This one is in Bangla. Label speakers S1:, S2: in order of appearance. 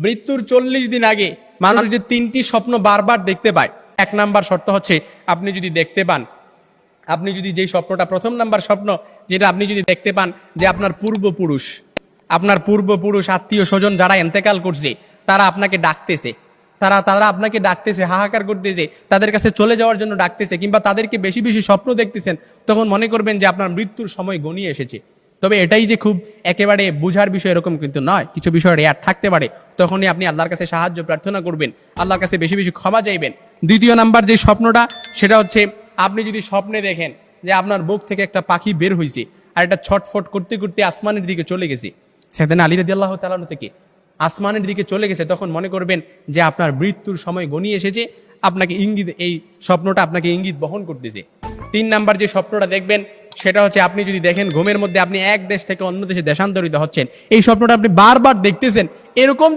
S1: মৃত্যুর 40 দিন আগে মানুষ যে 3টি স্বপ্ন বারবার দেখতে পায়, 1 নাম্বার শর্ত হচ্ছে আপনি যদি দেখতে পান, আপনি যদি যেই স্বপ্নটা, প্রথম নাম্বার স্বপ্ন যেটা আপনি যদি দেখতে পান যে আপনার পূর্বপুরুষ আত্মীয় স্বজন যারা ইন্তেকাল করছে তারা আপনাকে ডাকতেছে, তারা আপনাকে ডাকতেছে, হাহাকার করতেছে, তাদের কাছে চলে যাওয়ার জন্য ডাকতেছে, কিংবা তাদেরকে বেশি বেশি স্বপ্ন দেখতেছেন, তখন মনে করবেন যে আপনার মৃত্যুর সময় ঘনিয়ে এসেছে। তবে এটাই যে খুব একেবারে বোঝার বিষয় এরকম কিন্তু নয়, কিছু বিষয় রেয়ার থাকতে পারে। তখনই আপনি আল্লাহর কাছে সাহায্য প্রার্থনা করবেন, আল্লাহর কাছে বেশি বেশি ক্ষমা চাইবেন। দ্বিতীয় নাম্বার যে স্বপ্নটা, সেটা হচ্ছে আপনি যদি স্বপ্নে দেখেন যে আপনার বুক থেকে একটা পাখি বের হয়েছে আর এটা ছটফট করতে করতে আসমানের দিকে চলে গেছে, সাইয়েদনা আলী রাদিয়াল্লাহু তাআলা আনহু থেকে আসমানের দিকে চলে গেছে, তখন মনে করবেন যে আপনার মৃত্যুর সময় ঘনিয়ে এসেছে, আপনাকে ইঙ্গিত, এই স্বপ্নটা আপনাকে ইঙ্গিত বহন করতেছে। 3 নাম্বার যে স্বপ্নটা দেখবেন সেটা হচ্ছে আপনি যদি দেখেন ঘুমের মধ্যে আপনি এক দেশ থেকে অন্য দেশে দেশান্তরিত হচ্ছেন, এই স্বপ্নটা আপনি বারবার দেখতেছেন, এরকম